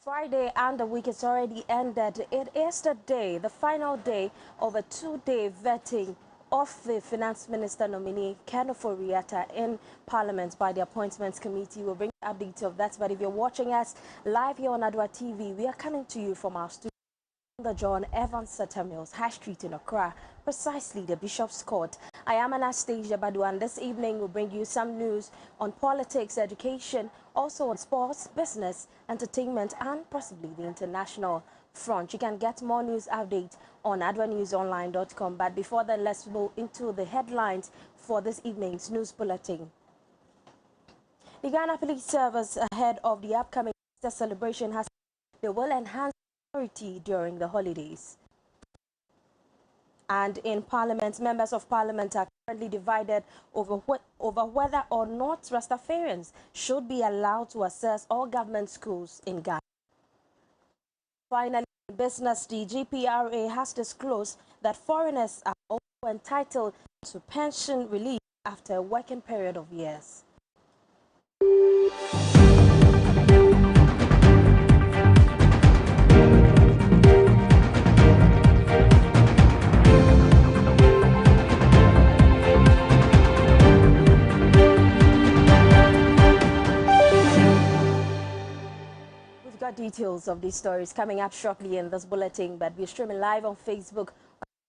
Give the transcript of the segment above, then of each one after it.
Friday and the week is already ended. It is the final day of a two-day vetting of the Finance Minister nominee, Ken Ofori-Atta, in Parliament by the Appointments Committee. We'll bring updates of that. But if you're watching us live here on Adoatv, we are coming to you from our studio the John Evans Mills High Street in Accra, precisely the Bishop's Court. I am Anastasia Badu, and this evening we'll bring you some news on politics, education, also on sports, business, entertainment, and possibly the international front. You can get more news updates on adoanewsonline.com. But before then, let's go into the headlines for this evening's news bulletin. The Ghana Police Service, ahead of the upcoming Easter celebration, has they will enhance security during the holidays. And in Parliament, members of Parliament are currently divided over whether or not Rastafarians should be allowed to access all government schools in Ghana. Finally, in business, the GPRA has disclosed that foreigners are also entitled to pension relief after a working period of years. Details of these stories coming up shortly in this bulletin, but we're streaming live on Facebook,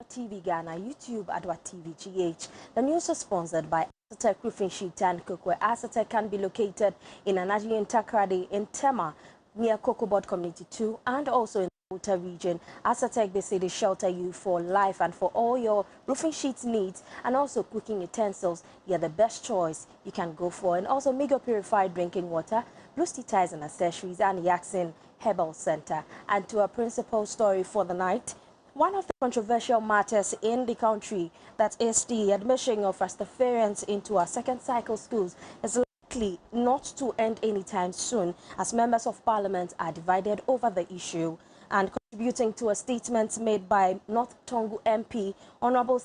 TV Ghana, YouTube, Adoatv GH. The news is sponsored by Adoatv Roofing Sheet and Cocoa. Adoatv can be located in Anaji in Takrade, in Tema, near Cocoa Board Community 2, and also in the Utah region. Adoatv, they say they shelter you for life and for all your roofing sheets needs, and also cooking utensils. You're the best choice you can go for. And also Mega Purified Drinking Water, Blue Sea Ties and Accessories, and Yaxin Herbal Center. And to our principal story for the night, one of the controversial matters in the country, that is the admission of Rastafarians into our second cycle schools, is likely not to end anytime soon, as members of Parliament are divided over the issue. And contributing to a statement made by North Tongu MP, Honorable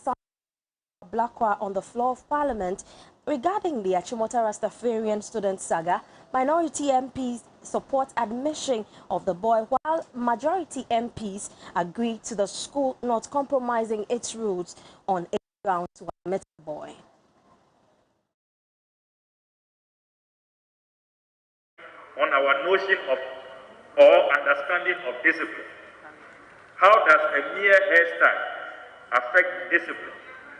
Blakwa, on the floor of Parliament regarding the Achimota Rastafarian student saga, minority MPs support admission of the boy, while majority MPs agree to the school not compromising its rules on age grounds to admit the boy. On our notion of or understanding of discipline, how does a mere hairstyle affect discipline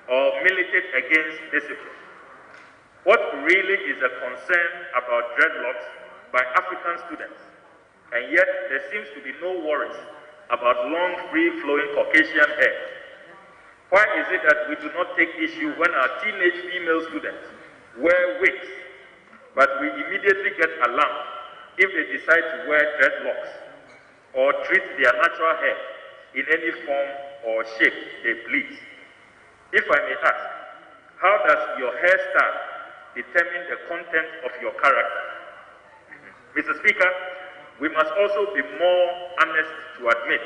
or militate against discipline? What really is a concern about dreadlocks by African students, and yet there seems to be no worries about long, free-flowing Caucasian hair? Why is it that we do not take issue when our teenage female students wear wigs, but we immediately get alarmed if they decide to wear dreadlocks or treat their natural hair in any form or shape they please? If I may ask, how does your hairstyle determine the content of your character? Mr. Speaker, we must also be more honest to admit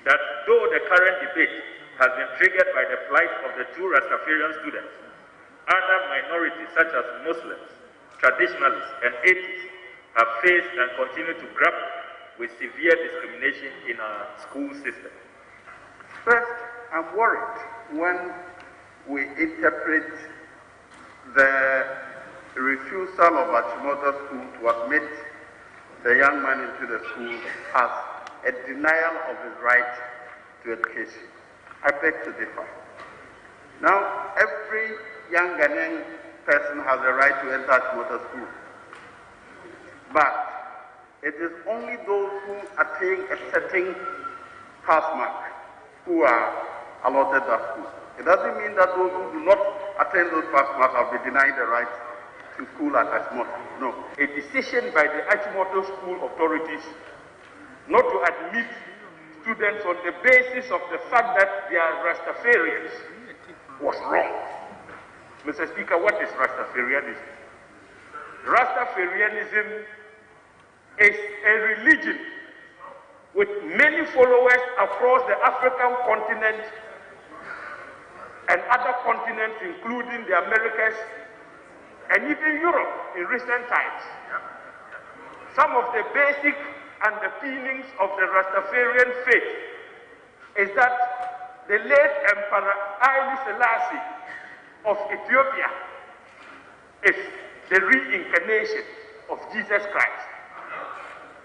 that though the current debate has been triggered by the plight of the two Rastafarian students, other minorities such as Muslims, traditionalists, and atheists have faced and continue to grapple with severe discrimination in our school system. First, I'm worried when we interpret the refusal of Achimota School to admit the young man into the school as a denial of his right to education. I beg to differ. Now, every young Ghanaian person has a right to enter Achimota School, but it is only those who attain a certain pass mark who are allotted that school. It doesn't mean that those who do not attain those pass marks have been denied the right to school at Achimota. No. A decision by the Achimota school authorities not to admit students on the basis of the fact that they are Rastafarians was wrong. Mr. Speaker, what is Rastafarianism? Rastafarianism is a religion with many followers across the African continent and other continents, including the Americas and even Europe in recent times. Some of the basic and the feelings of the Rastafarian faith is that the late Emperor Haile Selassie of Ethiopia is the reincarnation of Jesus Christ.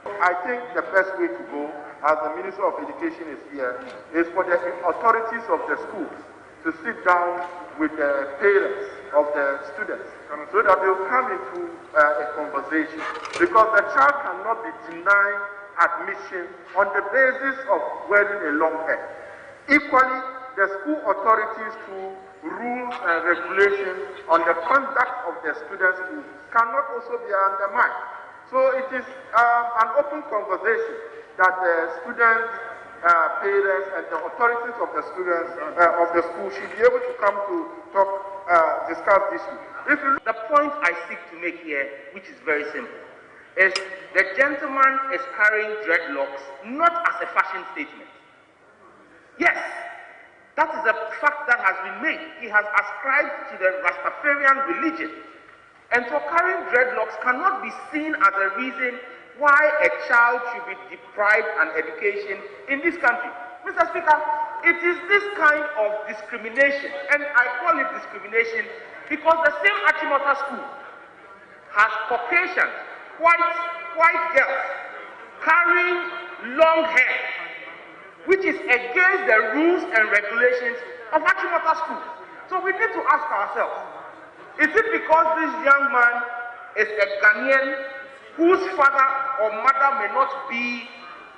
I think the best way to go, as the Minister of Education is here, is for the authorities of the schools to sit down with the parents of the students so that they'll come into a conversation. Because the child cannot be denied admission on the basis of wearing a long hair. Equally, the school authorities through rules and regulations on the conduct of the students cannot also be undermined. So it is an open conversation that the students, parents, and the authorities of the students of the school should be able to come to talk, discuss this issue. The point I seek to make here, which is very simple, is the gentleman is carrying dreadlocks not as a fashion statement. Yes, that is a fact that has been made. He has ascribed to the Rastafarian religion. And for carrying dreadlocks cannot be seen as a reason why a child should be deprived an education in this country. Mr. Speaker, it is this kind of discrimination, and I call it discrimination because the same Achimota school has Caucasian, white girls carrying long hair, which is against the rules and regulations of Achimota school. So we need to ask ourselves, is it because this young man is a Ghanaian whose father or mother may not be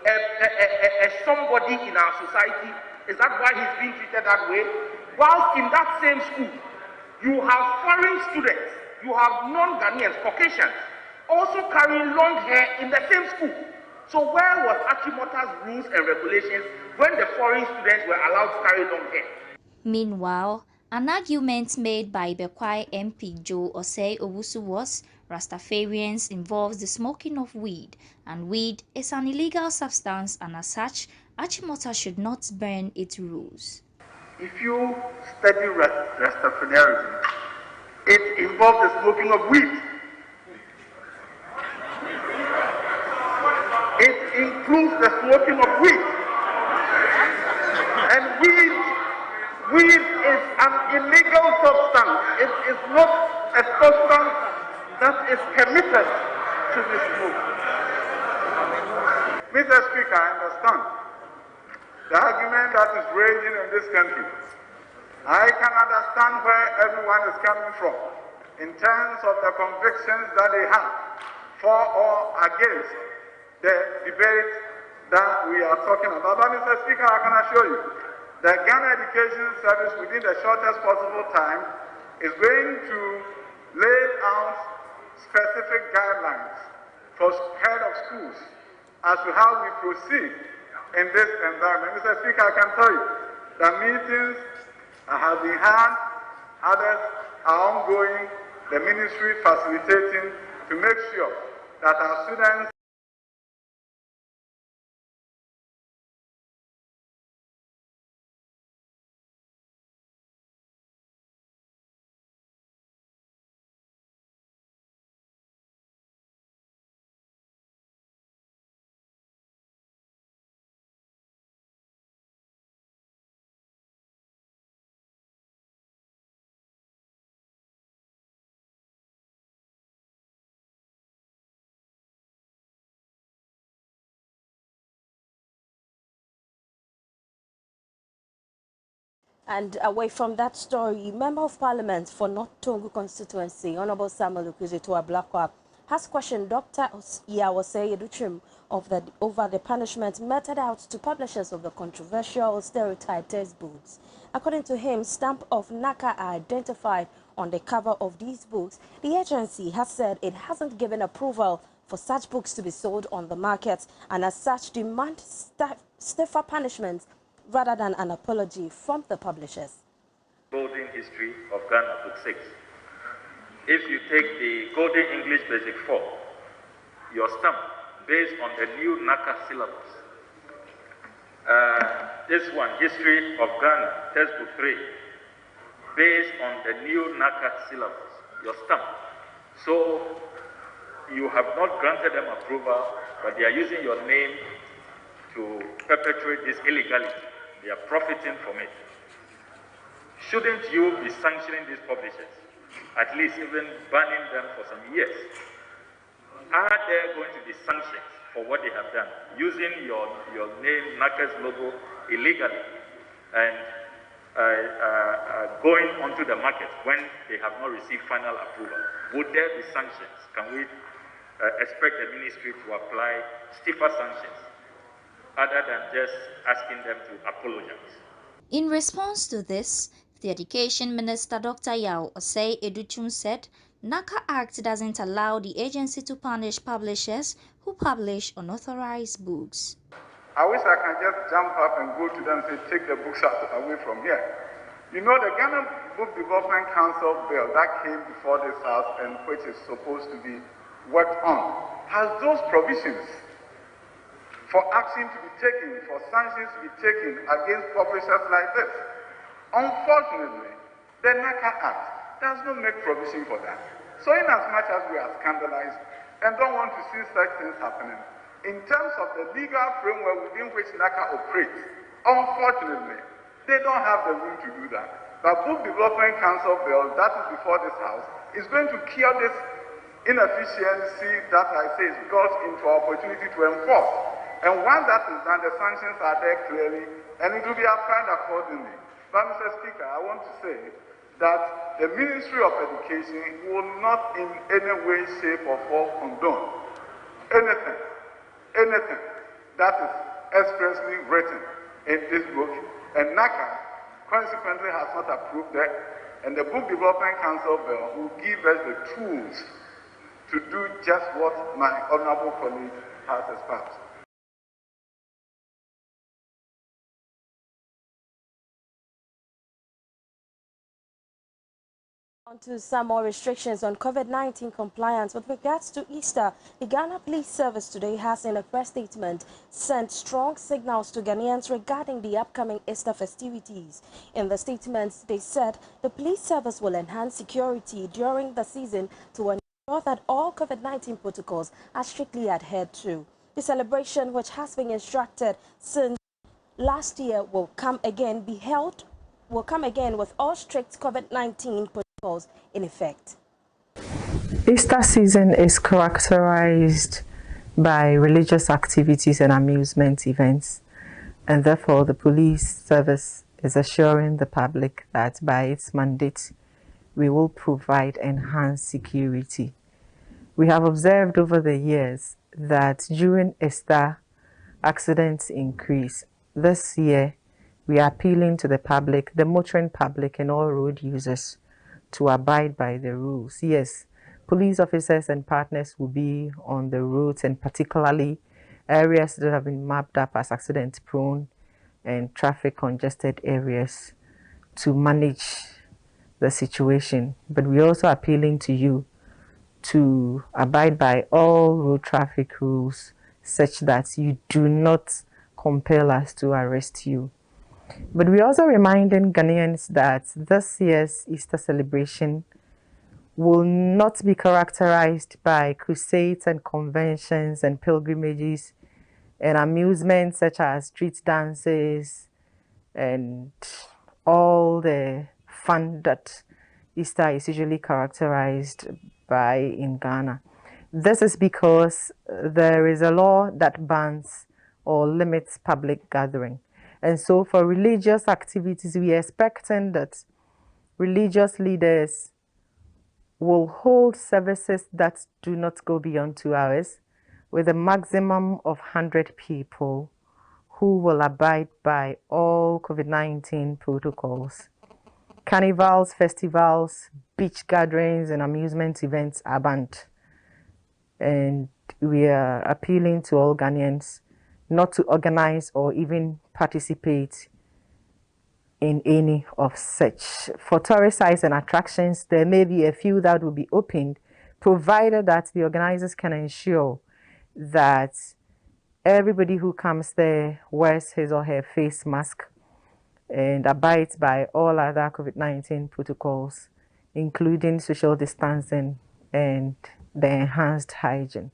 a somebody in our society? Is that why he's being treated that way? Whilst in that same school, you have foreign students, you have non-Ghanaians, Caucasians, also carrying long hair in the same school. So where was Achimota's rules and regulations when the foreign students were allowed to carry long hair? Meanwhile, an argument made by Bekwai MP Joe Osei Owusu was Rastafarians involves the smoking of weed, and weed is an illegal substance, and as such, Achimota should not bend its rules. If you study Rastafarianism, it involves the smoking of weed. It includes the smoking of weed. And weed is an illegal substance. It is not a substance that is permitted to be smoked. Mr. Speaker, I understand the argument that is raging in this country. I can understand where everyone is coming from in terms of the convictions that they have for or against the debate that we are talking about. But Mr. Speaker, I can assure you, the Ghana Education Service within the shortest possible time is going to lay out specific guidelines for head of schools as to how we proceed in this environment. Mr. Speaker, I can tell you that meetings have been had, others are ongoing, the ministry facilitating to make sure that our students And away from that story, Member of Parliament for North Tongu constituency, Honorable Samuel Ukuzitoa Blakwa, has questioned Dr. Yawase Educhim over the punishment meted out to publishers of the controversial stereotype textbooks. According to him, stamp of NACA are identified on the cover of these books. The agency has said it hasn't given approval for such books to be sold on the market, and as such demand stiffer punishments rather than an apology from the publishers. Golden History of Ghana, Book 6. If you take the Golden English Basic 4, your stamp based on the new NACA syllabus. This one, History of Ghana, Textbook 3, based on the new NACA syllabus, your stamp. So you have not granted them approval but they are using your name to perpetrate this illegality. They are profiting from it. Shouldn't you be sanctioning these publishers? At least even banning them for some years? Are there going to be sanctions for what they have done? Using your name, NACA's logo, illegally, and going onto the market when they have not received final approval. Would there be sanctions? Can we expect the ministry to apply stiffer sanctions other than just asking them to apologize? In response to this, the Education Minister Dr. Yao Osei Educhum said NACA Act doesn't allow the agency to punish publishers who publish unauthorized books. I wish I can just jump up and go to them and say, take the books away from here. You know, the Ghana Book Development Council bill that came before this house and which is supposed to be worked on has those provisions for action to be taken, for sanctions to be taken against publishers like this. Unfortunately, the NACA Act does not make provision for that. So in as much as we are scandalized and don't want to see such things happening, in terms of the legal framework within which NACA operates, unfortunately, they don't have the room to do that. The Book Development Council bill that is before this house is going to cure this inefficiency that I say is built into our opportunity to enforce. And once that is done, the sanctions are there clearly, and it will be applied accordingly. But Mr. Speaker, I want to say that the Ministry of Education will not in any way, shape, or form condone anything that is expressly written in this book, and NACA consequently has not approved that, and the Book Development Council bill will give us the tools to do just what my honorable colleague has espoused. On to some more restrictions on COVID-19 compliance. With regards to Easter, the Ghana Police Service today has, in a press statement, sent strong signals to Ghanaians regarding the upcoming Easter festivities. In the statement, they said the police service will enhance security during the season to ensure that all COVID-19 protocols are strictly adhered to. The celebration, which has been instructed since last year, will come again with all strict COVID-19 protocols in effect. Easter season is characterized by religious activities and amusement events, and therefore the police service is assuring the public that by its mandate we will provide enhanced security. We have observed over the years that during Easter, accidents increase. This year, we are appealing to the public, the motoring public and all road users to abide by the rules. Yes, police officers and partners will be on the roads, and particularly areas that have been mapped up as accident-prone and traffic-congested areas to manage the situation. But we're also appealing to you to abide by all road traffic rules such that you do not compel us to arrest you. But we're also reminding Ghanaians that this year's Easter celebration will not be characterized by crusades and conventions and pilgrimages and amusements such as street dances and all the fun that Easter is usually characterized by in Ghana. This is because there is a law that bans or limits public gathering. And so for religious activities, we are expecting that religious leaders will hold services that do not go beyond 2 hours with a maximum of 100 people who will abide by all COVID-19 protocols. Carnivals, festivals, beach gatherings, and amusement events are banned. And we are appealing to all Ghanaians not to organize or even participate in any of such. For tourist sites and attractions, there may be a few that will be opened, provided that the organizers can ensure that everybody who comes there wears his or her face mask and abides by all other COVID-19 protocols, including social distancing and the enhanced hygiene.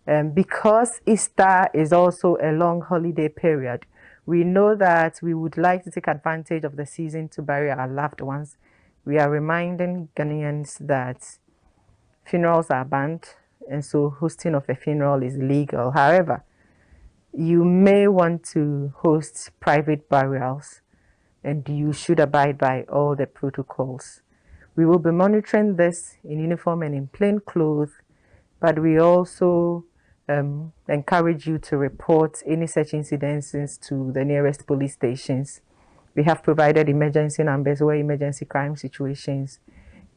Because Easter is also a long holiday period, we know that we would like to take advantage of the season to bury our loved ones. We are reminding Ghanaians that funerals are banned, and so hosting of a funeral is legal. However, you may want to host private burials, and you should abide by all the protocols. We will be monitoring this in uniform and in plain clothes, but we also encourage you to report any such incidents to the nearest police stations. We have provided emergency numbers where emergency crime situations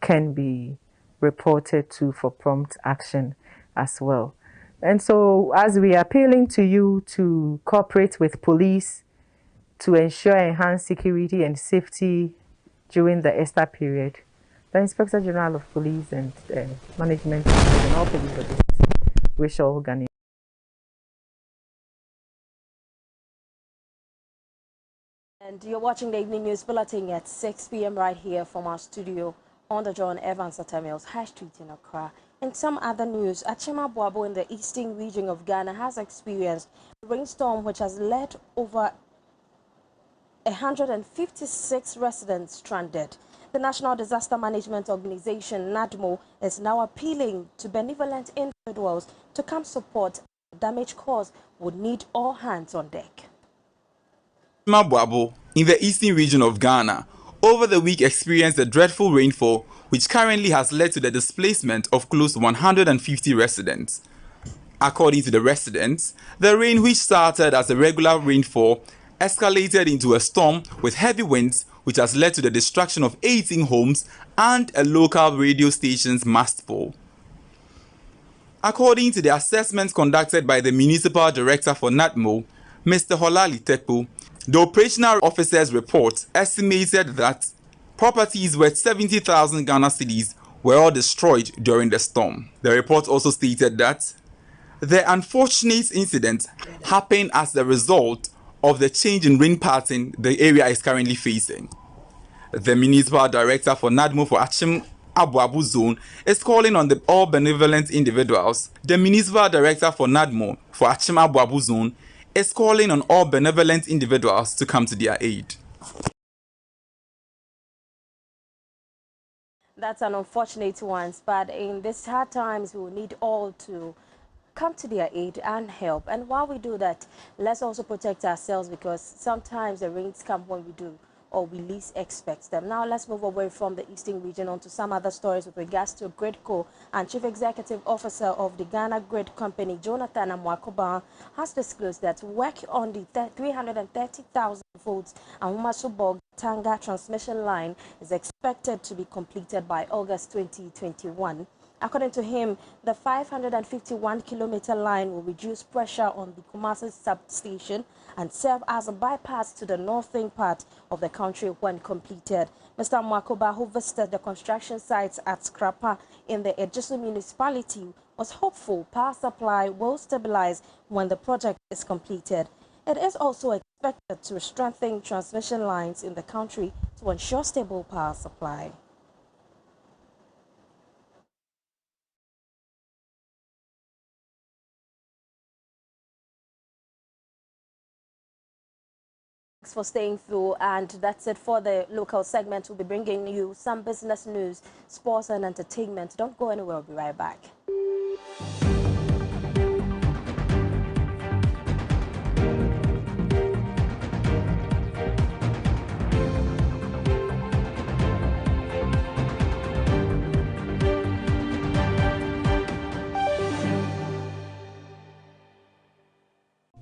can be reported to for prompt action as well. And so, as we are appealing to you to cooperate with police to ensure enhanced security and safety during the Easter period, the Inspector General of Police and management and all police officers wish all Ghanaians. And you're watching the Evening News Bulletin at 6 p.m. right here from our studio on the John Evans Mills High Street in Accra. In some other news, Achima Boabo in the eastern region of Ghana has experienced a rainstorm which has led over 156 residents stranded. The National Disaster Management Organization, NADMO, is now appealing to benevolent individuals to come support. The damage caused would need all hands on deck. Achima in the eastern region of Ghana over the week experienced a dreadful rainfall which currently has led to the displacement of close to 150 residents. According to the residents, the rain, which started as a regular rainfall, escalated into a storm with heavy winds which has led to the destruction of 18 homes and a local radio station's mast pole. According to the assessments conducted by the Municipal Director for NADMO, Mr. Holali Tepo, the operational officer's report estimated that properties worth 70,000 Ghana cedis were all destroyed during the storm. The report also stated that the unfortunate incident happened as the result of the change in rain pattern the area is currently facing. The Municipal Director for NADMO for Achim Abuabu Zone is calling on all benevolent individuals. The Municipal Director for NADMO for Achim Abuabu Zone is calling on all benevolent individuals to come to their aid. That's an unfortunate one, but in these hard times, we will need all to come to their aid and help. And while we do that, let's also protect ourselves, because sometimes the rains come when we do or we least expect them. Now let's move away from the eastern region onto some other stories with regards to Gridco. And Chief Executive Officer of the Ghana Grid Company, Jonathan Amwakoba, has disclosed that work on the 330,000 volts and Umasubog Tanga transmission line is expected to be completed by August 2021. According to him, the 551-kilometer line will reduce pressure on the Kumasi substation and serve as a bypass to the northern part of the country when completed. Mr. Mwakoba, who visited the construction sites at Skrapa in the Ejisu municipality, was hopeful power supply will stabilize when the project is completed. It is also expected to strengthen transmission lines in the country to ensure stable power supply. Thanks for staying through, and that's it for the local segment. We'll be bringing you some business news, sports and entertainment. Don't go anywhere, we'll be right back.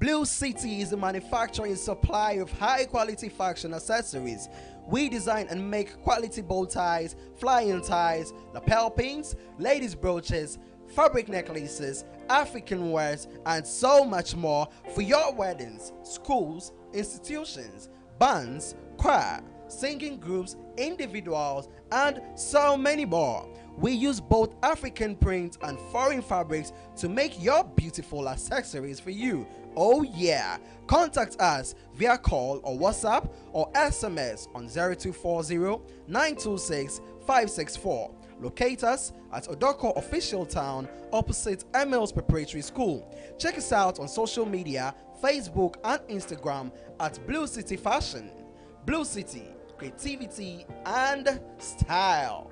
Blue City is a manufacturer and supplier of high-quality fashion accessories. We design and make quality bow ties, flying ties, lapel pins, ladies' brooches, fabric necklaces, African wares, and so much more for your weddings, schools, institutions, bands, choir, singing groups, individuals, and so many more. We use both African prints and foreign fabrics to make your beautiful accessories for you. Oh yeah! Contact us via call or WhatsApp or SMS on 0240 926 564. Locate us at Odoko Official Town opposite Emils Preparatory School. Check us out on social media, Facebook and Instagram at Blue City Fashion. Blue City, creativity and style.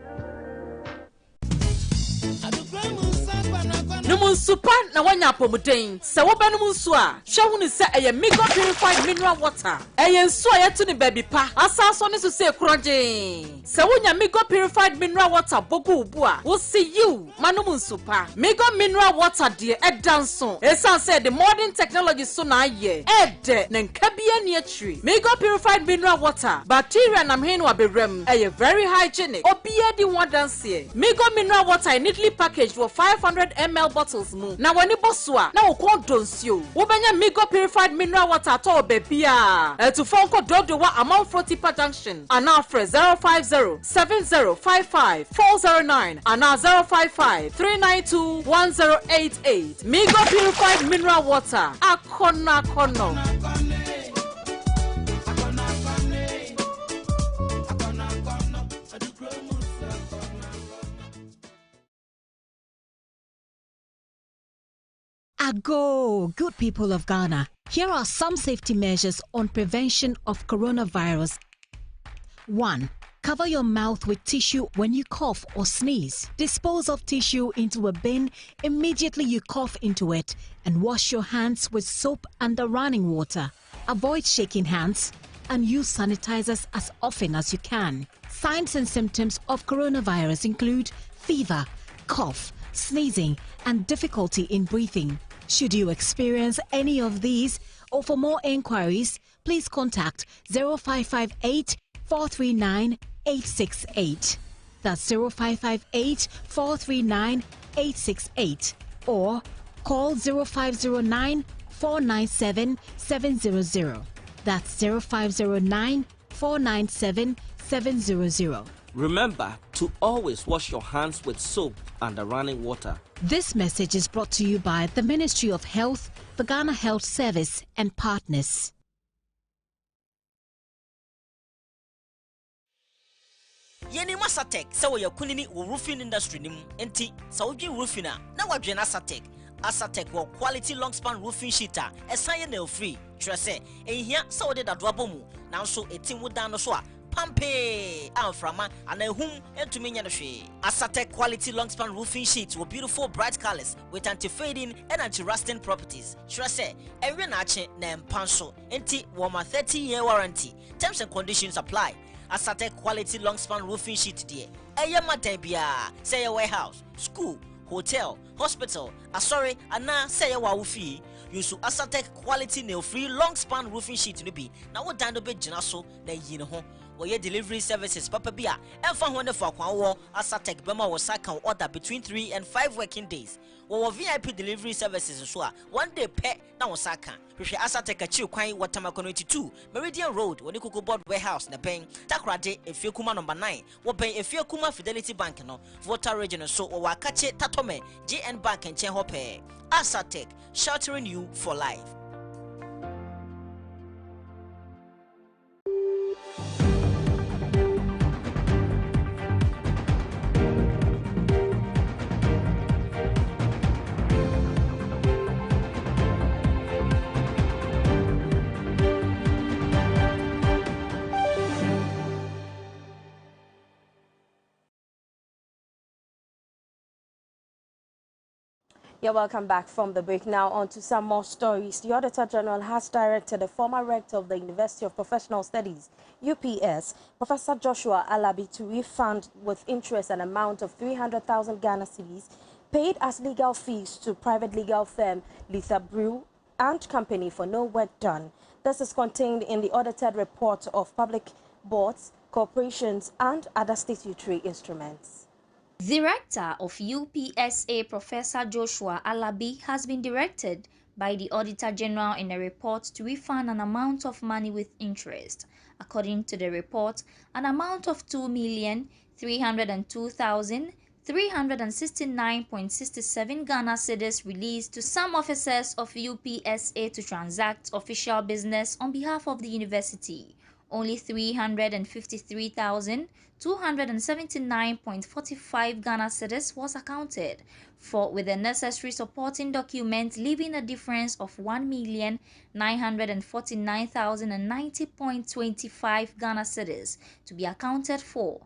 Numunsupa na wanya pomuden. Se wo benu munsu a, hwe hu ni se eye Migo purified mineral water. Eye nsu a yetu ni baby pa. Asaso ni so se kroje. Se wonya Migo purified mineral water bogu ubu a, wo see you manumunsupa. Migo mineral water de edanso. Esan say the modern technology so na ye. Ede na nkabia ni atri. Migo purified mineral water. Bacteria na mhenu aberem. Eye very hygienic. Obia di wadanse. Migo mineral water neatly packaged for 500 ml bottles mu. Na wani bosua na ukon donsio. Wobanya Migo purified mineral water to bebia. To phone call Dodowa Amount Frotipa Junction. Ana fre 050-7055-409. Ana 055-392-1088. Migo purified mineral water. Akona kono. Ago, good people of Ghana. Here are some safety measures on prevention of coronavirus. 1. Cover your mouth with tissue when you cough or sneeze. Dispose of tissue into a bin immediately you cough into it and wash your hands with soap and the running water. Avoid shaking hands and use sanitizers as often as you can. Signs and symptoms of coronavirus include fever, cough, sneezing, and difficulty in breathing. Should you experience any of these, or for more inquiries, please contact 0558 439 868. That's 0558 439 868. Or call 0509 497 700. That's 0509 497 700. Remember to always wash your hands with soap and the running water. This message is brought to you by the Ministry of Health, the Ghana Health Service, and partners. Yeni Masatek, so your kunini roofing industry nim enti Saudi roofina na wadwen Asatek. Asatek wo quality long span roofing sheeter esan nail free. Trese ehia so de dadwabo mu na so etim wodan no so a pampe amframa and a hum entumi nya no hwe. Asatek quality long span roofing sheets with beautiful bright colors with anti-fading and anti-rusting properties. Trese enwe na ache na empanso enti wo ma 30-year warranty. Terms and conditions apply. Asatek quality long span roofing sheet dear. Eye madan bia say your warehouse, school, hotel, hospital, sorry, ana say your wufi. Use Asatek quality nail free long span roofing sheet no be. Na wo dan do be gina so na yi ne ho. Wo ye delivery services papa bia. Emfa ho ne fa kwan wo Asatek bema wo saka order between 3 and 5 working days. Wo VIP delivery services so a 1 day pe na wo saka. Hwehwe Asatek achi kwan Watama 22 Meridian Road woni Cocoa Board Warehouse na ben Takrade Efiekuma number 9 wo ben Efiekuma Fidelity Bank no Volta region so wo wakache Tatome GN Bank enchen hope. Asatek, sheltering you for life. You're welcome back from the break. Now on to some more stories. The Auditor General has directed the former rector of the University of Professional Studies, UPS, Professor Joshua Alabi, to refund with interest an amount of 300,000 Ghana cedis paid as legal fees to private legal firm Luther Brew and Company for no work done. This is contained in the audited report of public boards, corporations and other statutory instruments. The rector of UPSA, Professor Joshua Alabi, has been directed by the Auditor General in a report to refund an amount of money with interest. According to the report, an amount of 2,302,369.67 Ghana cedis released to some officers of UPSA to transact official business on behalf of the university. only 353,279.45 Ghana cedis was accounted for, with the necessary supporting documents leaving a difference of 1,949,090.25 Ghana cedis to be accounted for,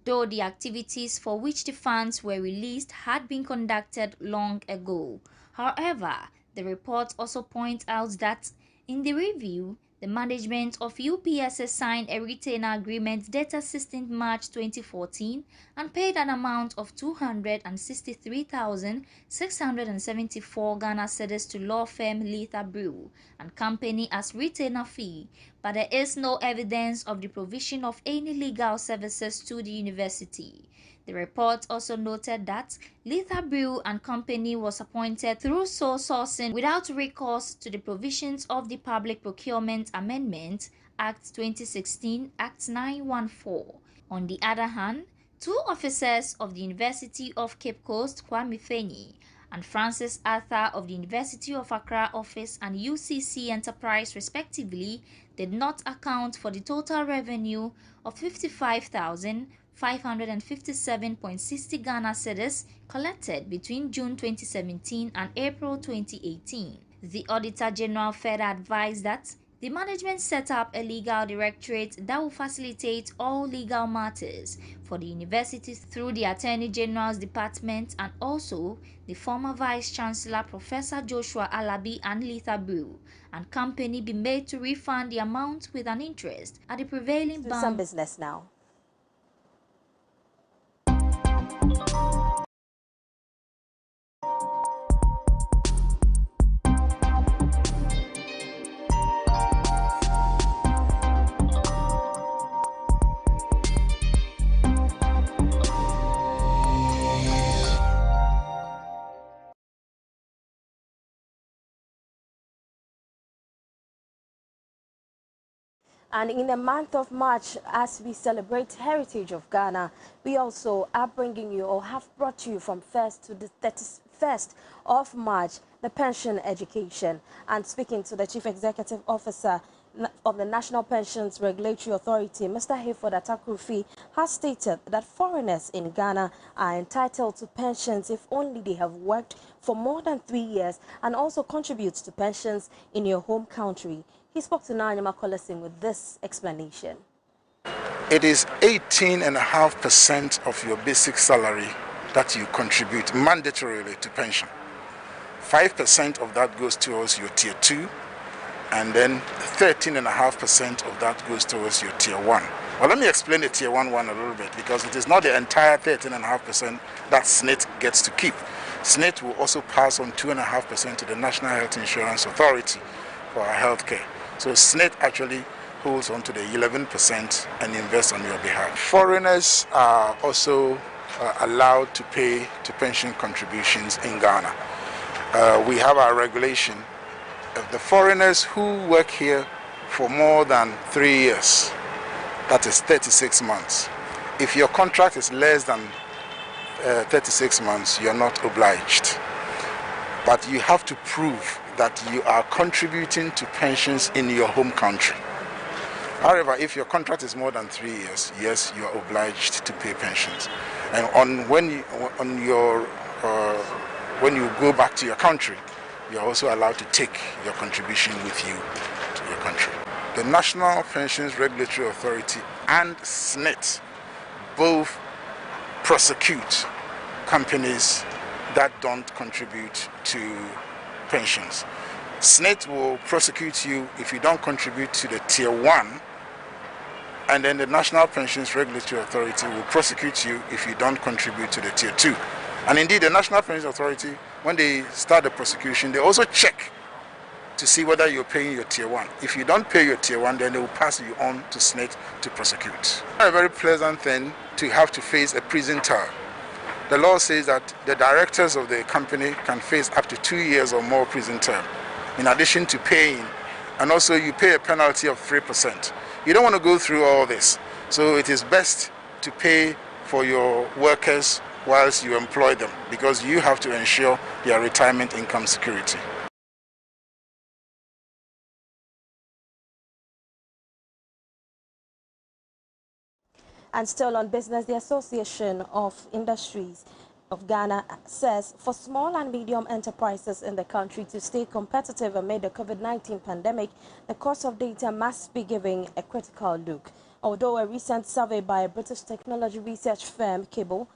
though the activities for which the funds were released had been conducted long ago. However, the report also points out that in the review, the management of UPSS signed a retainer agreement dated 16 March 2014 and paid an amount of 263,674 Ghana cedis to law firm Letha Brew and Company as retainer fee, but there is no evidence of the provision of any legal services to the university. The report also noted that Letha Brew and Company was appointed through sole sourcing without recourse to the provisions of the Public Procurement Amendment Act 2016, Act 914. On the other hand, two officers of the University of Cape Coast, Kwame Feni, and Francis Arthur of the University of Accra Office and UCC Enterprise respectively did not account for the total revenue of 55,557.60 Ghana cedis collected between June 2017 and April 2018. The Auditor General further advised that the management set up a legal directorate that will facilitate all legal matters for the universities through the Attorney General's Department, and also the former Vice Chancellor Professor Joshua Alabi and Letha Brew and Company be made to refund the amount with an interest at the prevailing bank. Some business now. And in the month of March, as we celebrate Heritage of Ghana, we also are bringing you, or have brought you from 1st to the 31st of March, the pension education. And speaking to the Chief Executive Officer of the National Pensions Regulatory Authority, Mr. Hayford Atakrufi, has stated that foreigners in Ghana are entitled to pensions if only they have worked for more than 3 years and also contribute to pensions in your home country. He spoke to Nanyama Kolesing with this explanation. It is 18.5% of your basic salary that you contribute mandatorily to pension. 5% of that goes towards your tier 2, and then 13.5% of that goes towards your tier 1. Well, let me explain the tier 1 one a little bit, because it is not the entire 13.5% that SNIT gets to keep. SNIT will also pass on 2.5% to the National Health Insurance Authority for our health care. So SNIT actually holds on to the 11% and invests on your behalf. Foreigners are also allowed to pay to pension contributions in Ghana. We have our regulation of the foreigners who work here for more than 3 years. That is 36 months. If your contract is less than 36 months, you are not obliged. But you have to prove that you are contributing to pensions in your home country. However, if your contract is more than 3 years, yes, you are obliged to pay pensions. And when you go back to your country, you are also allowed to take your contribution with you to your country. The National Pensions Regulatory Authority and SNIT both prosecute companies that don't contribute to pensions. SNIT will prosecute you if you don't contribute to the tier 1, and then the National Pensions Regulatory Authority will prosecute you if you don't contribute to the tier 2. And indeed, the National Pensions Authority, when they start the prosecution, they also check to see whether you're paying your tier 1. If you don't pay your tier 1, then they will pass you on to SNIT to prosecute. It's a very pleasant thing to have to face a prison term. The law says that the directors of the company can face up to 2 years or more prison term, in addition to paying, and also you pay a penalty of 3%. You don't want to go through all this, so it is best to pay for your workers whilst you employ them, because you have to ensure their retirement income security. And still on business, the Association of Industries of Ghana says for small and medium enterprises in the country to stay competitive amid the COVID-19 pandemic, the cost of data must be given a critical look. Although a recent survey by a British technology research firm, Cable,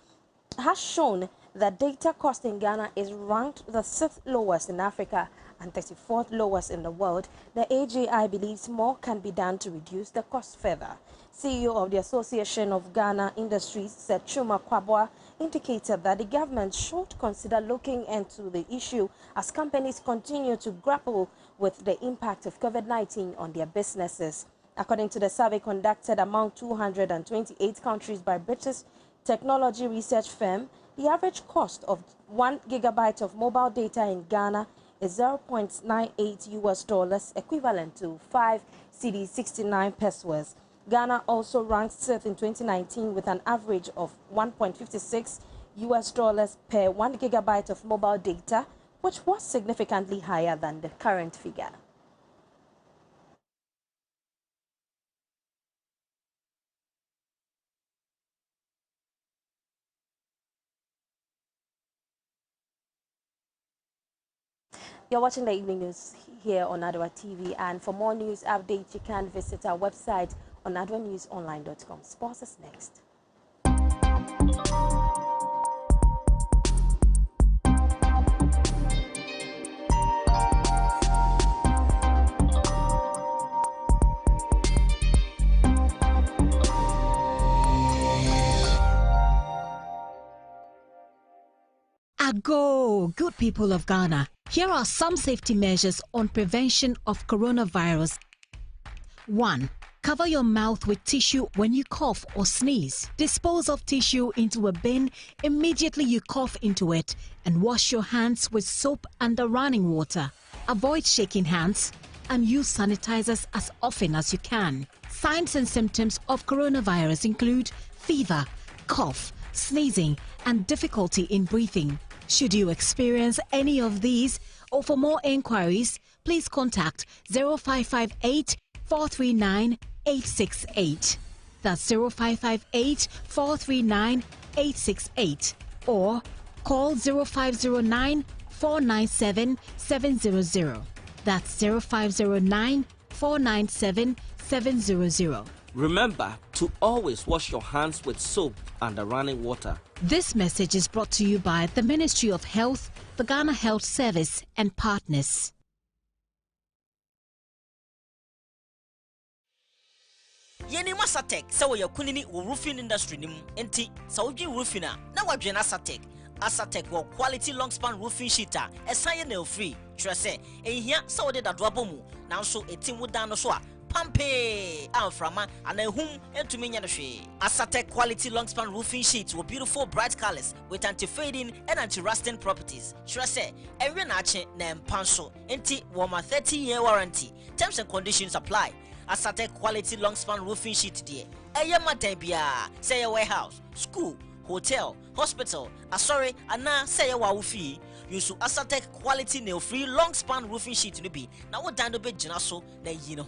has shown that data cost in Ghana is ranked the 6th lowest in Africa and 34th lowest in the world, the AGI believes more can be done to reduce the cost further. CEO of the Association of Ghana Industries, Chuma Kwabwa, indicated that the government should consider looking into the issue as companies continue to grapple with the impact of COVID-19 on their businesses. According to the survey conducted among 228 countries by British technology research firm, the average cost of 1 gigabyte of mobile data in Ghana is $0.98 US, equivalent to 5 cedi 69 pesos. Ghana also ranks 6th in 2019 with an average of $1.56 US per 1 gigabyte of mobile data, which was significantly higher than the current figure. You're watching the evening news here on Adoatv, and for more news updates, you can visit our website on adoanewsonline.com. Sports is next. Ago, good people of Ghana. Here are some safety measures on prevention of coronavirus. 1. Cover your mouth with tissue when you cough or sneeze. Dispose of tissue into a bin immediately you cough into it, and wash your hands with soap and running water. Avoid shaking hands and use sanitizers as often as you can. Signs and symptoms of coronavirus include fever, cough, sneezing, and difficulty in breathing. Should you experience any of these, or for more inquiries, please contact 0558 439 868. That's 0558 439 868. Or call 0509 497 700. That's 0509 497 700. Remember to always wash your hands with soap and running water. This message is brought to you by the Ministry of Health, the Ghana Health Service, and partners. Yeni Masatek, so your kunini roofing industry nim, enti, Saudi roofina, now Wadrian Asatek. Asatek will quality long span roofing sheeter, a cyanide free. Tresse, and here Saudi that Dwabomu, now so a team would down so. Pampe Alframa and a home and to Minyanashe. Asatek quality long span roofing sheets with beautiful bright colors with anti-fading and anti-rusting properties. Tresse, every nache name Panso, enti warmer 30-year warranty. Terms and conditions apply. Asatek quality long span roofing sheet dear. Eyama debia, say a warehouse, school, hotel, hospital, sorry, and now say a wawufi. Use Asatek quality nail free long span roofing sheet to be. Now what done to be Jinaso, na yino.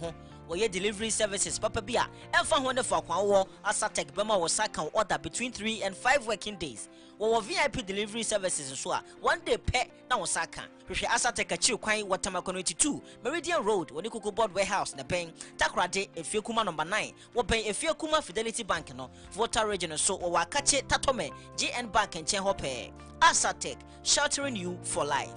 Your delivery services Papa Bia and for wonderful Kwa Asatek Bema was second order between 3 and 5 working days. Our VIP delivery services so 1 day pay now Osaka. Asatek a chill quine Watama Community 2 Meridian Road when you could board warehouse na paying Takrade a few kuma number 9 will pay a few kuma Fidelity Bank no voter region so or Wakache Tatome GN Bank and Chenhope. Asatek sheltering you for life.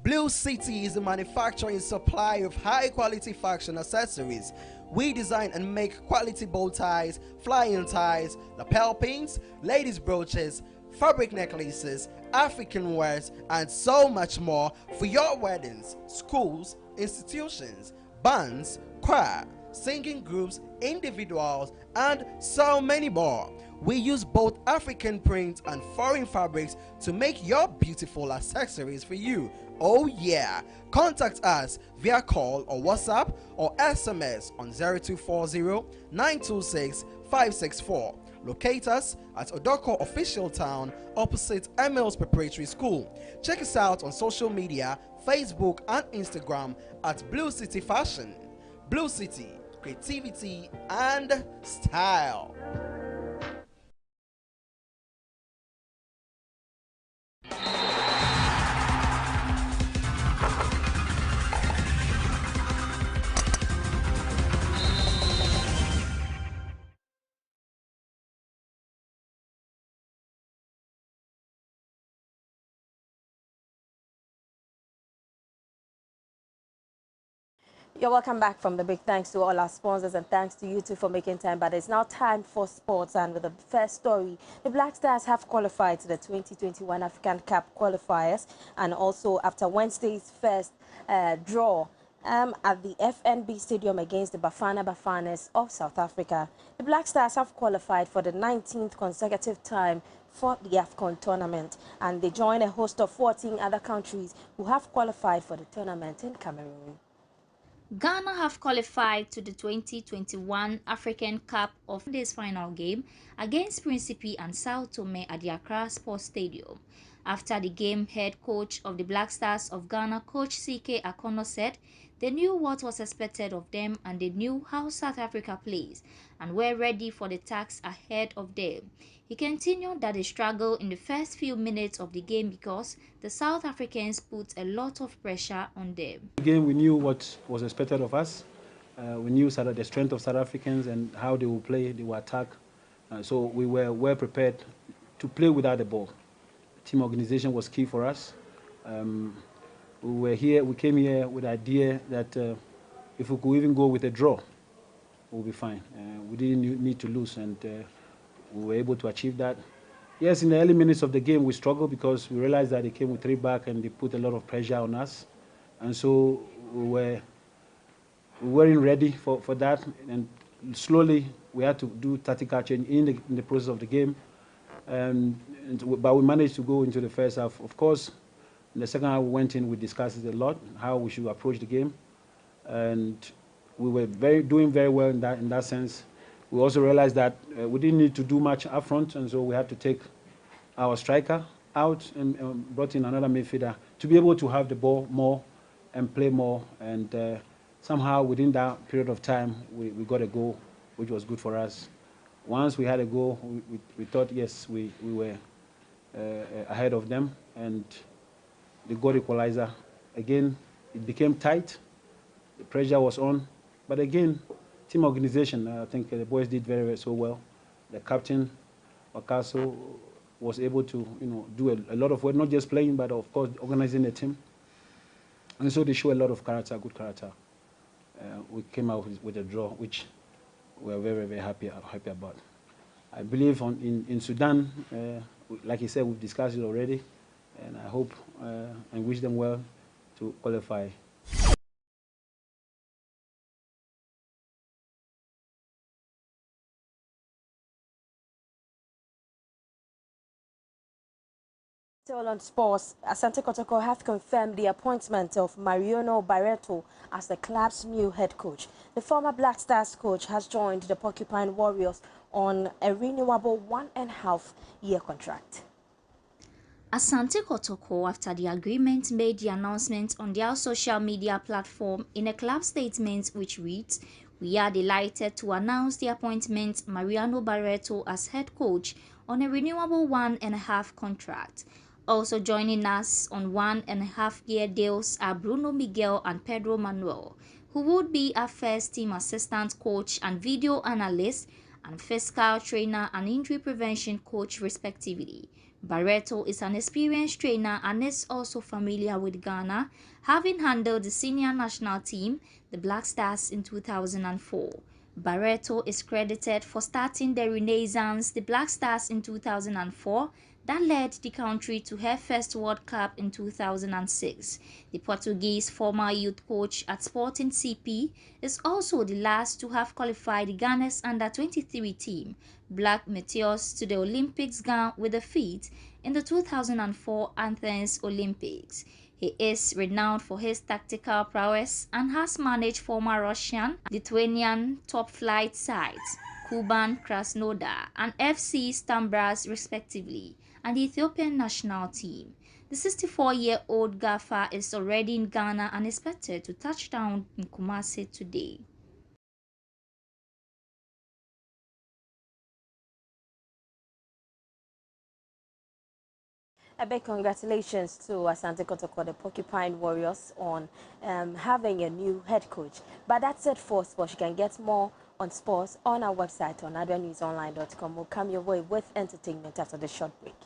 Blue City is a manufacturer and supplier of high-quality fashion accessories. We design and make quality bow ties, flying ties, lapel pins, ladies' brooches, fabric necklaces, African wares, and so much more for your weddings, schools, institutions, bands, choir, singing groups, individuals, and so many more. We use both African prints and foreign fabrics to make your beautiful accessories for you. Oh yeah! Contact us via call or WhatsApp or SMS on 0240-926-564. Locate us at Odoko Official Town opposite Emil's Preparatory School. Check us out on social media, Facebook and Instagram at Blue City Fashion. Blue City, creativity and style. You're welcome back from the break. Thanks to all our sponsors and thanks to you too for making time. But it's now time for sports, and with the first story, the Black Stars have qualified to the 2021 African Cup qualifiers, and also after Wednesday's first draw at the FNB Stadium against the Bafana Bafanas of South Africa, the Black Stars have qualified for the 19th consecutive time for the AFCON tournament, and they join a host of 14 other countries who have qualified for the tournament in Cameroon. Ghana have qualified to the 2021 African Cup of this final game against Principe and Sao Tome at the Accra Sports Stadium. After the game, head coach of the Black Stars of Ghana, Coach CK Akono, said they knew what was expected of them and they knew how South Africa plays and were ready for the task ahead of them. He continued that they struggled in the first few minutes of the game because the South Africans put a lot of pressure on them. Again, we knew what was expected of us. We knew the strength of South Africans and how they will play, they will attack. So we were well prepared to play without the ball. Team organization was key for us. We came here with the idea that if we could even go with a draw, we'll be fine. We didn't need to lose, and we were able to achieve that. Yes, in the early minutes of the game, we struggled because we realized that they came with 3 back and they put a lot of pressure on us. And so we weren't ready for that. And slowly, we had to do tactical change in the process of the game. But we managed to go into the first half. Of course, in the second half, we went in, we discussed it a lot, how we should approach the game. And we were doing very well in that sense. We also realized that we didn't need to do much up front, and so we had to take our striker out and brought in another midfielder to be able to have the ball more and play more. And somehow within that period of time, we got a goal, which was good for us. Once we had a goal, we thought, yes, we were ahead of them, and they got equalizer. Again, it became tight. The pressure was on, but again, team organization, I think the boys did very so well. The captain, Wakaso, was able to do a lot of work, not just playing, but of course organizing the team. And so they show a lot of character, good character. We came out with a draw, which we're very, very happy about. I believe in Sudan, like you said, we've discussed it already, and I hope and wish them well to qualify. Still on sports, Asante Kotoko have confirmed the appointment of Mariano Barreto as the club's new head coach. The former Black Stars coach has joined the Porcupine Warriors on a renewable 1.5-year contract. Asante Kotoko, after the agreement, made the announcement on their social media platform in a club statement which reads, "We are delighted to announce the appointment Mariano Barreto as head coach on a renewable 1.5 contract. Also joining us on 1.5-year deals are Bruno Miguel and Pedro Manuel, who would be our first team assistant coach and video analyst and physical trainer and injury prevention coach respectively. Barreto is an experienced trainer and is also familiar with Ghana, having handled the senior national team, the Black Stars, in 2004. Barreto is credited for starting the renaissance, the Black Stars, in 2004, that led the country to her first World Cup in 2006. The Portuguese former youth coach at Sporting CP is also the last to have qualified Ghana's under-23 team, Black Meteors, to the Olympics gown with a feat in the 2004 Athens Olympics. He is renowned for his tactical prowess and has managed former Russian, Lithuanian top-flight sides, Kuban Krasnodar and FC Stambras respectively, and the Ethiopian national team. The 64-year-old gaffer is already in Ghana and expected to touch down in Kumasi today. A big congratulations to Asante Kotoko, the Porcupine Warriors, on having a new head coach. But that's it for sports. You can get more on sports on our website on adoanewsonline.com. We'll come your way with entertainment after the short break.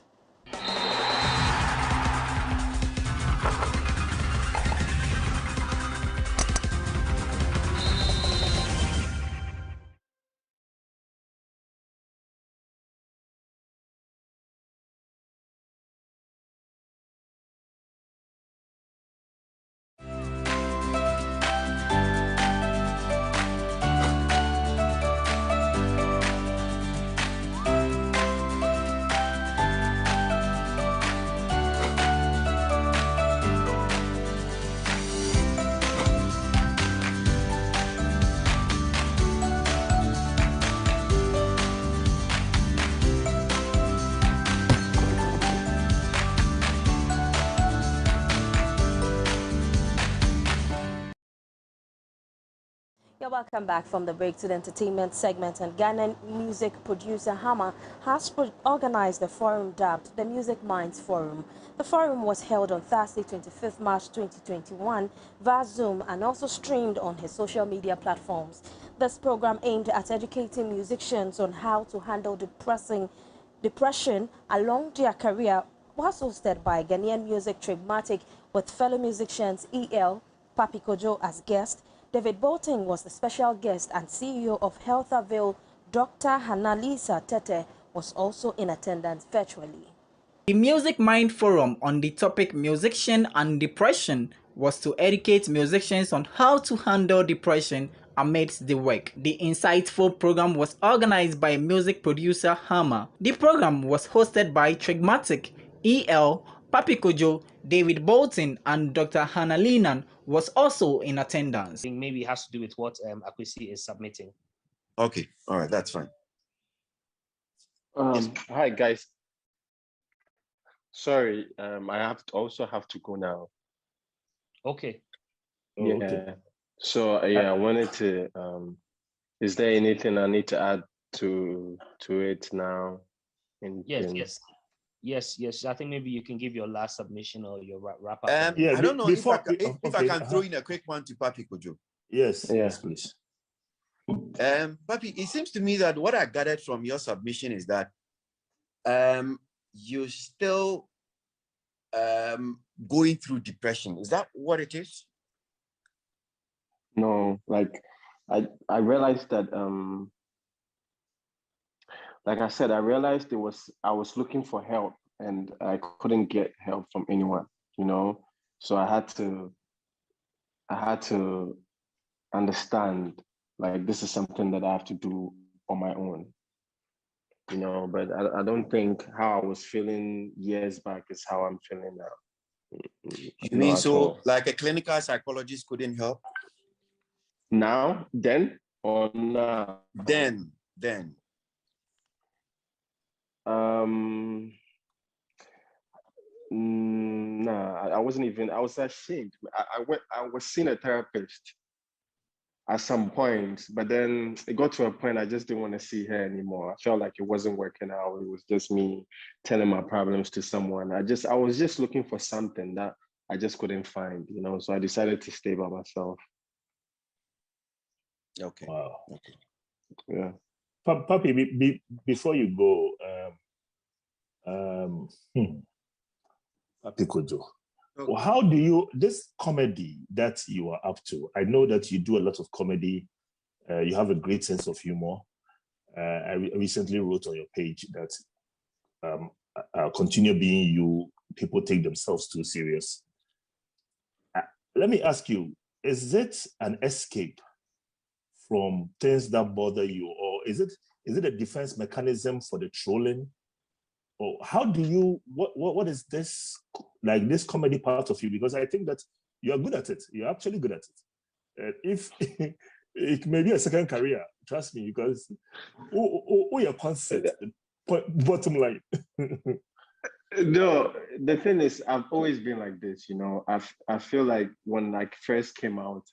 You're welcome back from the break to the entertainment segment. And Ghanaian music producer Hammer has organized a forum dubbed the Music Minds Forum. The forum was held on Thursday, 25th March 2021 via Zoom and also streamed on his social media platforms. This program aimed at educating musicians on how to handle depression along their career was hosted by Ghanaian music Trigmatic with fellow musicians EL, Papi Kojo as guest. David Bolton was the special guest, and CEO of Adoatv, Dr. Hannalisa Tete, was also in attendance virtually. The Music Mind Forum on the topic Musician and Depression was to educate musicians on how to handle depression amidst the work. The insightful program was organized by music producer Hammer. The program was hosted by Trigmatic, EL, Papi Kojo, David Bolton, and Dr. Hannalinan was also in attendance. I think maybe it has to do with what Akwesi is submitting. Okay, all right, that's fine. Yes. Hi guys. Sorry, I also have to go now. Okay. Yeah. Okay. So I wanted to. Is there anything I need to add to it now? Yes. I think maybe you can give your last submission or your wrap up. I don't know if I can throw in a quick one to Papi Kojo. Yes, please. Papi, it seems to me that what I gathered from your submission is that you're still going through depression. Is that what it is? No, like I realized that like I said, I realized I was looking for help and I couldn't get help from anyone, so I had to understand like this is something that I have to do on my own, but I don't think how I was feeling years back is how I'm feeling now. You mean so like a clinical psychologist couldn't help? Now, then, or now? Then. Nah, I was ashamed. I was seeing a therapist at some point, but then it got to a point I just didn't want to see her anymore. I felt like it wasn't working out. It was just me telling my problems to someone. I was just looking for something that I just couldn't find, so I decided to stay by myself. Okay. Wow. Okay. Yeah. Papi, before you go, Papi Kojo, well, how do you, this comedy that you are up to, I know that you do a lot of comedy, you have a great sense of humor. I recently wrote on your page that continue being you, people take themselves too serious. Let me ask you, is it an escape from things that bother you, or is it a defense mechanism for the trolling? Or how do you, what is this, like this comedy part of you? Because I think that you're good at it. You're actually good at it. If it may be a second career, trust me, because your concept, bottom line. No, the thing is, I've always been like this, I feel like when I first came out,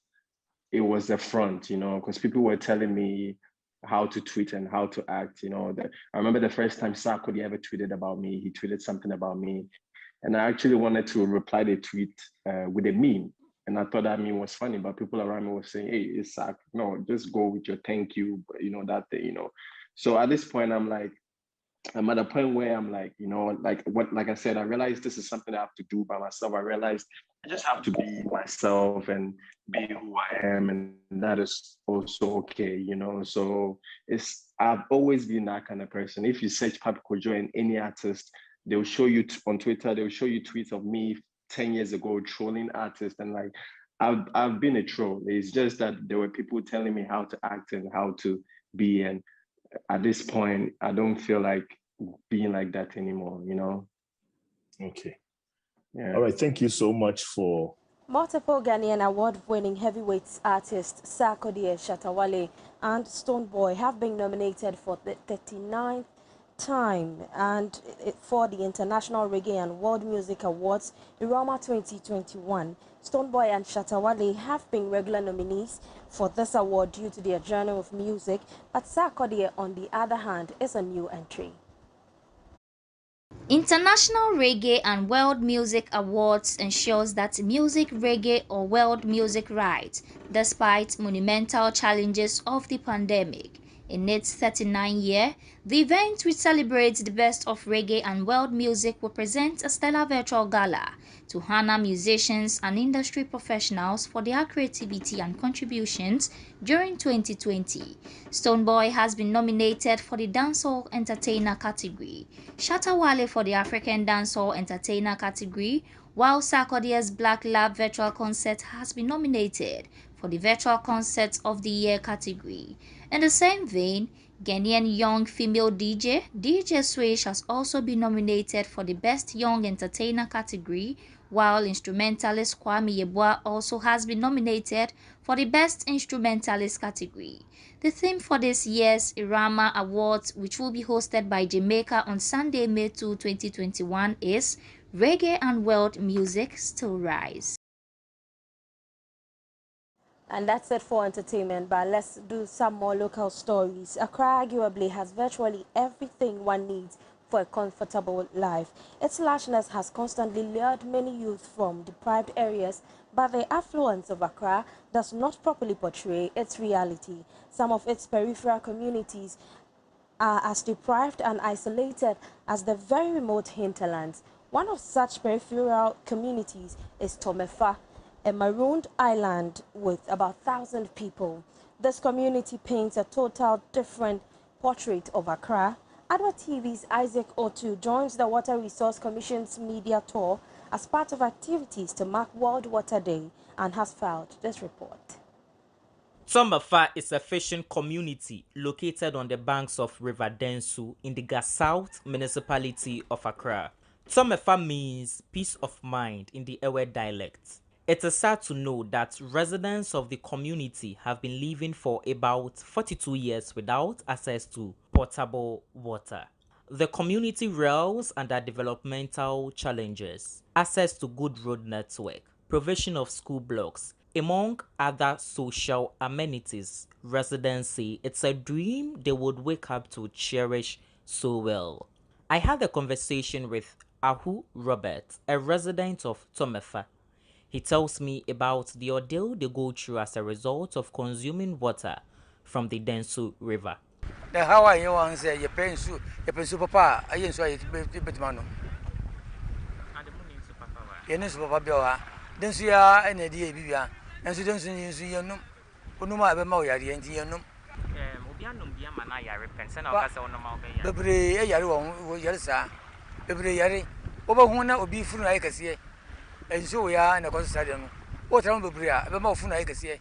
it was a front, because people were telling me how to tweet and how to act, I remember the first time Sarkodie ever tweeted about me, he tweeted something about me, And I actually wanted to reply the tweet with a meme. And I thought that meme was funny, but people around me were saying, hey, it's Isaac, no, just go with your thank you, that thing, So at this point, I'm at a point where I'm like, like I said, I realized this is something I have to do by myself. I realized I just have to be myself and be who I am, and that is also okay, So I've always been that kind of person. If you search Papi Kojo and any artist, they'll show you on Twitter, they'll show you tweets of me 10 years ago trolling artists, and I've been a troll. It's just that there were people telling me how to act and how to be, and at this point, I don't feel like being like that anymore, Okay. Yeah. All right. Thank you so much for... Multiple Ghanaian award-winning heavyweight artists Sarkodie Shatawale and Stonebwoy have been nominated for the 39th time and for the International Reggae and World Music Awards Irama 2021. Stonebwoy and Shatawale have been regular nominees for this award due to their journey of music, but Sarkodie, on the other hand, is a new entry. International Reggae and World Music Awards ensures that music reggae or world music rights, despite monumental challenges of the pandemic. In its 39th year, the event, which celebrates the best of reggae and world music, will present a stellar virtual gala to honor musicians and industry professionals for their creativity and contributions during 2020. Stonebwoy has been nominated for the Dancehall Entertainer category, Shatawale for the African Dancehall Entertainer category, while Sarkodie's Black Lab Virtual Concert has been nominated for the Virtual Concert of the Year category. In the same vein, Ghanaian young female DJ Swish has also been nominated for the Best Young Entertainer category, while instrumentalist Kwame Yeboah also has been nominated for the Best Instrumentalist category. The theme for this year's Irama Awards, which will be hosted by Jamaica on Sunday, May 2, 2021, is Reggae and World Music Still Rise. And that's it for entertainment, but let's do some more local stories. Accra arguably has virtually everything one needs for a comfortable life. Its largeness has constantly lured many youth from deprived areas, but the affluence of Accra does not properly portray its reality. Some of its peripheral communities are as deprived and isolated as the very remote hinterlands. One of such peripheral communities is Tomefa, a marooned island with about 1,000 people. This community paints a total different portrait of Accra. Adoatv's Isaac Otu joins the Water Resource Commission's media tour as part of activities to mark World Water Day and has filed this report. Tomefa is a fishing community located on the banks of River Densu in the South municipality of Accra. Tomefa means peace of mind in the Ewe dialect. It is sad to know that residents of the community have been living for about 42 years without access to potable water. The community reels under developmental challenges, access to good road network, provision of school blocks, among other social amenities. Residents say it's a dream they would wake up to cherish so well. I had a conversation with Ahu Robert, a resident of Tomefa. He tells me about the ordeal they go through as a result of consuming water from the Densu River. The how I want to say your parents, papa, I ain't so it's Betmano. Yenis Papa Bella, Densia and a dear Bibia, and so don't see you know, Unuma Bemoya, the Antianum. Every year, Yarsa, every year, over one will be full like I say. And so we are in a concert. What around the Bria, the more fun I can see.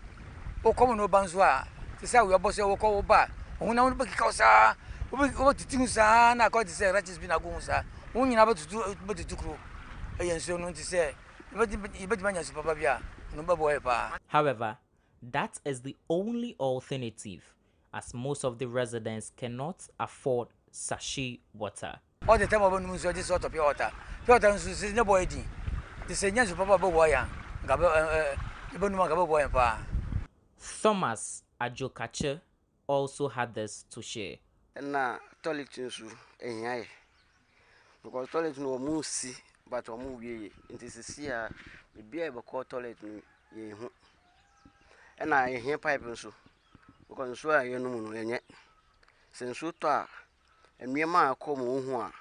O common no bansoir, to say we are boss or call back. When I want to be Cosa, what to things are not going to say, Ratches been a goonsa. Only about to do but to crew. I am so known to say, but manage Papa, no boy. However, that is the only alternative, as most of the residents cannot afford sachet water. All the time of moons are this sort of water. Water is no boy. The senior Papa boy, Thomas Ajokache also had this to share. And now, toilet because toilet no moosey, but omu wie nti sisi a bibia e beko toilet ni ye hu na ye hia pipe nso because nso a ye no mu no enye senso to a enwema akomo hu a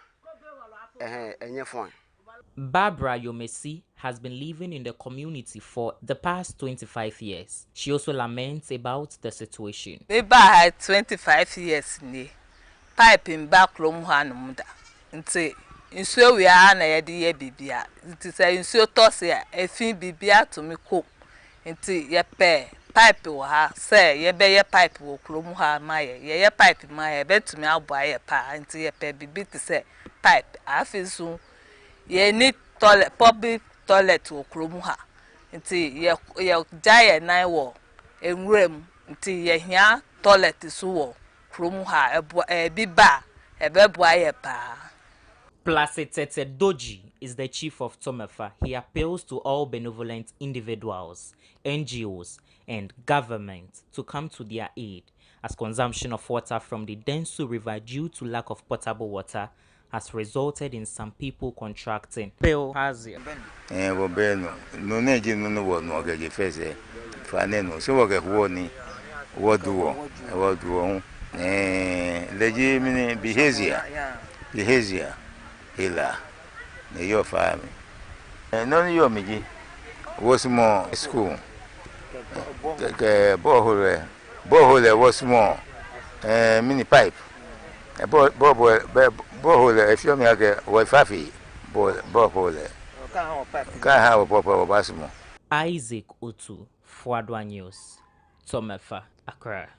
enye fine. Barbara Yomesi has been living in the community for the past 25 years. She also laments about the situation. Maybe I had 25 years ni pipe in back room hanum da. Nti nsuo we a na ye de ye bibia. Nti say nsuo tose a efin bibia to me ko. Nti ye pe pipe wo ha say ye be ye pipe wo krom ha ma ye pipe ma ye betumi abo ye pa. Nti ye pe bibi ti say pipe afisu ye need toilet public toilet wo krom ha nti ye jaye nan wo enwrem nti ye hia toilet so wo krom ha biba ebeboa ye pa. Placid Tete Doji is the chief of Tomefa. He appeals to all benevolent individuals, NGOs, and government to come to their aid, as consumption of water from the Densu River due to lack of potable water has resulted in some people contracting bilharzia. No neji no wo no ge fese fa ne no so wo ge wo ni wo duo leji mini behavior hila ne yo fa mi no yo miji was more school ke borehole was more mini pipe borehole if you me age wo fafi borehole Isaac Otu, Fwadwa News, Tomefa, Accra.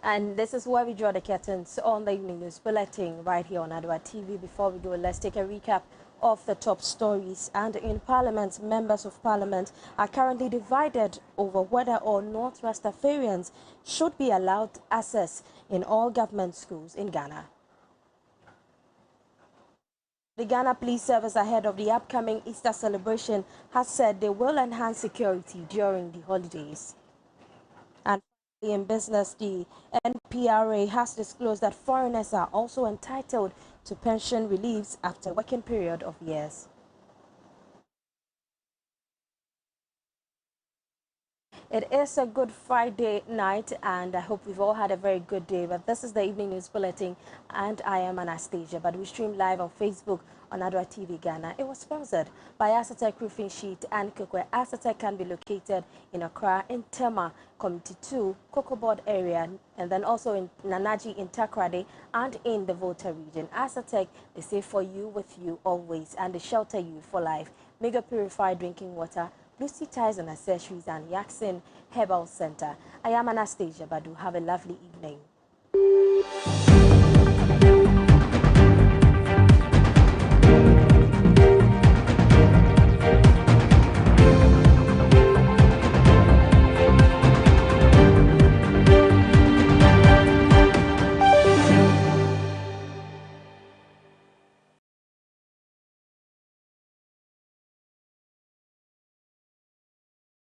And this is where we draw the curtains on the evening news bulletin right here on Adoatv. Before we go, let's take a recap of the top stories. And in Parliament, members of Parliament are currently divided over whether or not Rastafarians should be allowed access in all government schools in Ghana. The Ghana Police Service, ahead of the upcoming Easter celebration, has said they will enhance security during the holidays. And in business, the NPRA has disclosed that foreigners are also entitled to pension reliefs after a working period of years. It is a Good Friday night, and I hope we've all had a very good day. But this is the evening news bulletin, and I am Anastasia. But we stream live on Facebook on Adoatv Ghana. It was sponsored by Asatec Roofing Sheet and Cookware. Asatec can be located in Accra, in Tema, Community 2, Cocoa Board area, and then also in Nanaji, in Takrade, and in the Volta region. Asatec, they say for you, with you always, and they shelter you for life. Mega purified drinking water, Lucy Ties and Accessories, and Yaksin Herbal Center. I am Anastasia Badu. Have a lovely evening.